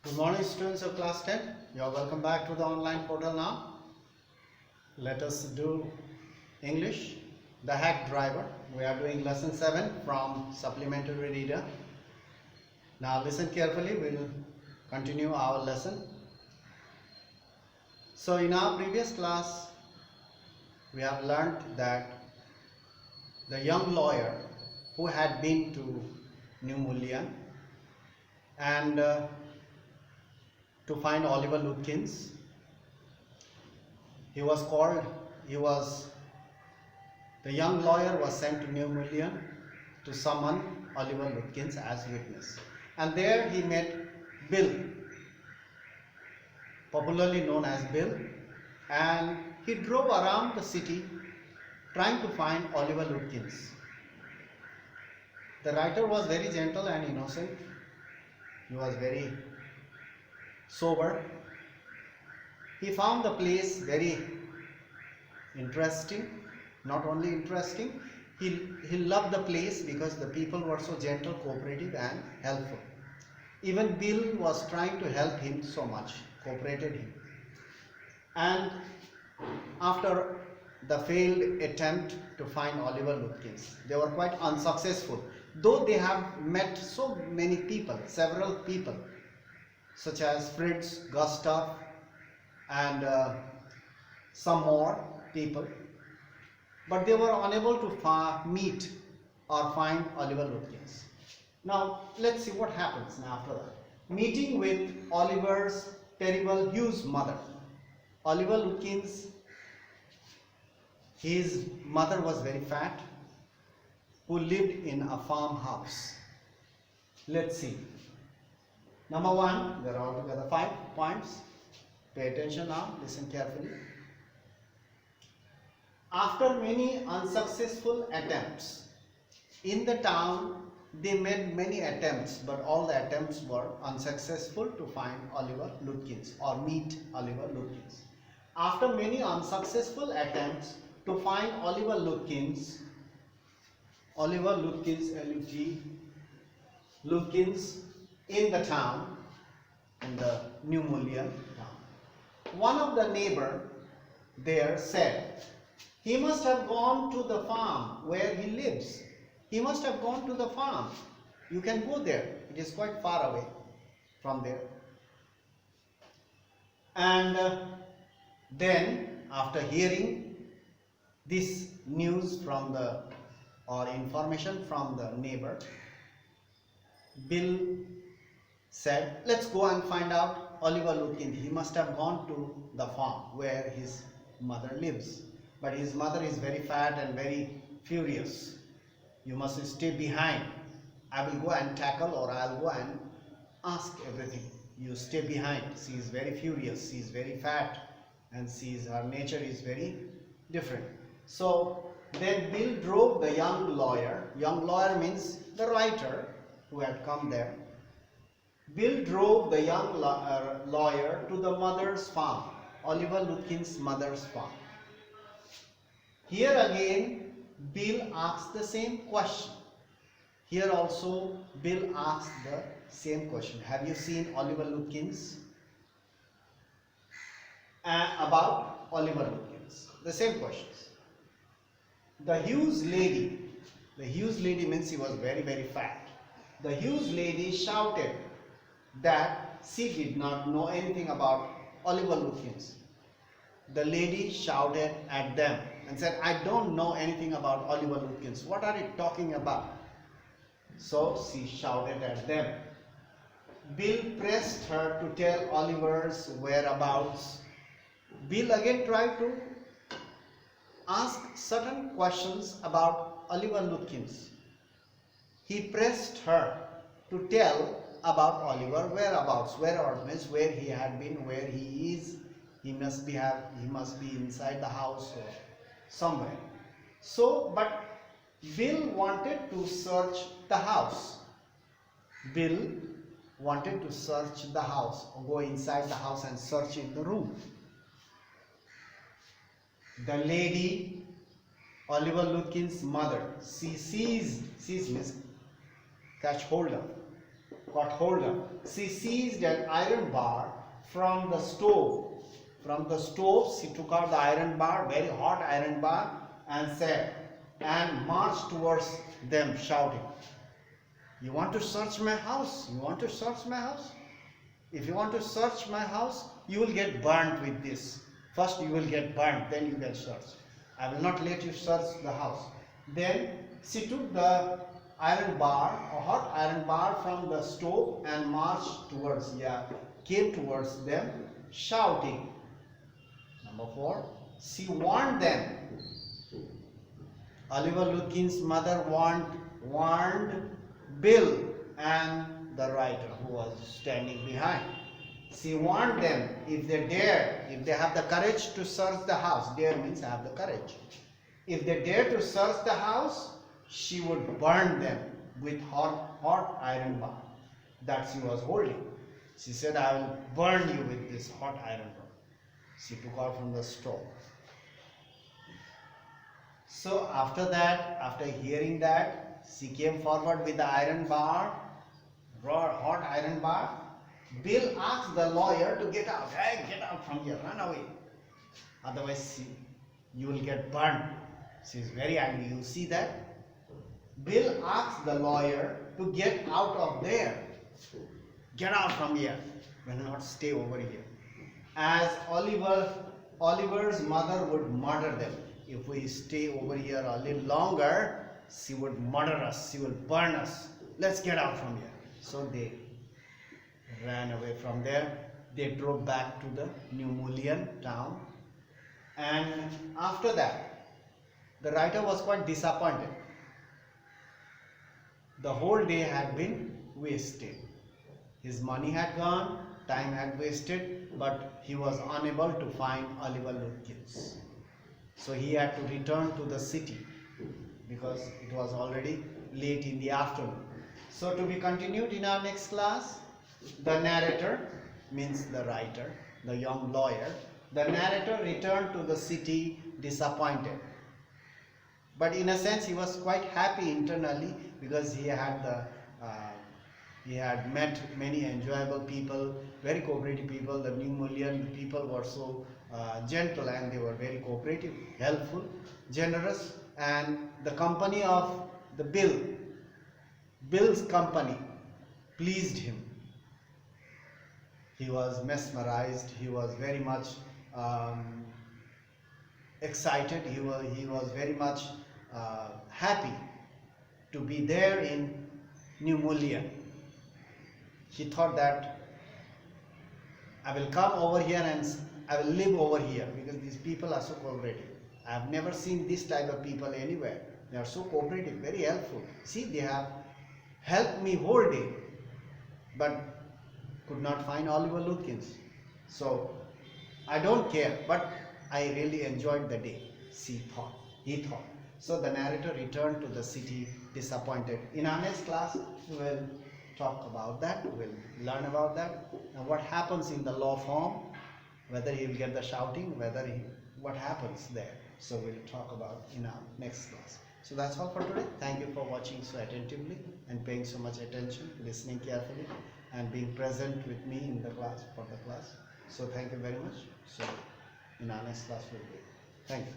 Good morning, students of class 10. You are welcome back to the online portal now. Let us do English, the hack driver. We are doing lesson 7 from supplementary reader. Now listen carefully, we will continue our lesson. So in our previous class, we have learnt that the young lawyer who had been to New Mullion and to find Oliver Lutkins. The young lawyer was sent to New Mullion to summon Oliver Lutkins as witness. And there he met Bill, popularly known as Bill, and he drove around the city trying to find Oliver Lutkins. The writer was very gentle and innocent. He was very sober. He found the place very interesting. Not only interesting, he loved the place because the people were so gentle, cooperative and helpful. Even Bill was trying to help him so much, cooperated him. And after the failed attempt to find Oliver Lutkins, they were quite unsuccessful, though they have met so many people, several people, such as Fritz, Gustav, and some more people, but they were unable to meet or find Oliver Lutkins. Now let's see what happens after that. Meeting with Oliver's terrible Hugh's mother. Oliver Lutkins, his mother was very fat, who lived in a farmhouse. Let's see. Number 1, there are altogether 5 points. Pay attention now, listen carefully. After many unsuccessful attempts in the town, they made many attempts, but all the attempts were unsuccessful to find Oliver Lutkins or meet Oliver Lutkins. After many unsuccessful attempts to find Oliver Lutkins, L-U-T, Lutkins, in the town, in the New Mullion town, one of the neighbor there said, he must have gone to the farm where he lives. He must have gone to the farm. You can go there. It is quite far away from there. And then after hearing this news from or information from the neighbor, Bill said, let's go and find out Oliver Lutkins. He must have gone to the farm where his mother lives. But his mother is very fat and very furious. You must stay behind. I will go and tackle, or I'll go and ask everything. You stay behind. She is very furious. She is very fat, and her nature is very different. So then Bill drove the young lawyer. Young lawyer means the writer who had come there. Bill drove the young lawyer to the mother's farm, Oliver Lutkins' mother's farm. Here again, Bill asked the same question. Here also, Bill asked the same question. Have you seen Oliver Lutkins? About Oliver Lutkins. The same questions. The Hughes lady means she was very, very fat. The Hughes lady shouted that she did not know anything about Oliver Lutkins. The lady shouted at them and said, I don't know anything about Oliver Lutkins. What are you talking about? So she shouted at them. Bill pressed her to tell Oliver's whereabouts. Bill again tried to ask certain questions about Oliver Lutkins. He pressed her to tell about Oliver whereabouts. Whereabouts means where he had been, where he is. He must be inside the house or somewhere. So, but Bill wanted to search the house. Bill wanted to search the house, or go inside the house and search in the room. The lady, Oliver Lutkins' mother, she sees means catch hold of. got hold of. She seized an iron bar from the stove. From the stove, she took out the iron bar, very hot iron bar, and said, and marched towards them, shouting, "You want to search my house? You want to search my house? If you want to search my house, you will get burnt with this. First you will get burnt, then you can search. I will not let you search the house." Then she took the iron bar, a hot iron bar from the stove, and marched towards, came towards them, shouting. Number 4, she warned them. Oliver Lutkins' mother warned Bill and the writer who was standing behind. She warned them, if they dare, if they have the courage to search the house, dare means have the courage. If they dare to search the house, she would burn them with hot iron bar that she was holding. She said, "I will burn you with this hot iron bar." She took out from the stove. So after that, after hearing that, she came forward with the iron bar, hot iron bar. Bill asked the lawyer to get out. "Hey, get out from here, run away. Otherwise, you will get burned." She is very angry. You see that? Bill asked the lawyer to get out of there. Get out from here. Will not stay over here. As Oliver's mother would murder them. If we stay over here a little longer, she would murder us. She will burn us. Let's get out from here. So they ran away from there. They drove back to the New Mullion town. And after that, the writer was quite disappointed. The whole day had been wasted. His money had gone, time had wasted, but he was unable to find Oliver Lutkins. So he had to return to the city because it was already late in the afternoon. So to be continued in our next class, the narrator means the writer, the young lawyer. The narrator returned to the city disappointed. But in a sense, he was quite happy internally because he had met many enjoyable people, very cooperative people. The New Mullion people were so gentle, and they were very cooperative, helpful, generous. And the company of the Bill's company pleased him. He was mesmerized. He was very much excited. He was very much happy to be there in New Mullion. He thought that I will come over here and I will live over here because these people are so cooperative. I have never seen this type of people anywhere. They are so cooperative, very helpful. See, they have helped me whole day, but could not find Oliver Lutkins. So I don't care, but I really enjoyed the day. He thought. So the narrator returned to the city disappointed. In our next class, we will talk about that. We will learn about that. And what happens in the law firm, whether he will get the shouting, what happens there. So we'll talk about in our next class. So that's all for today. Thank you for watching so attentively and paying so much attention, listening carefully, and being present with me in the class, for the class. So thank you very much. So in our next class we'll do it. Thank you.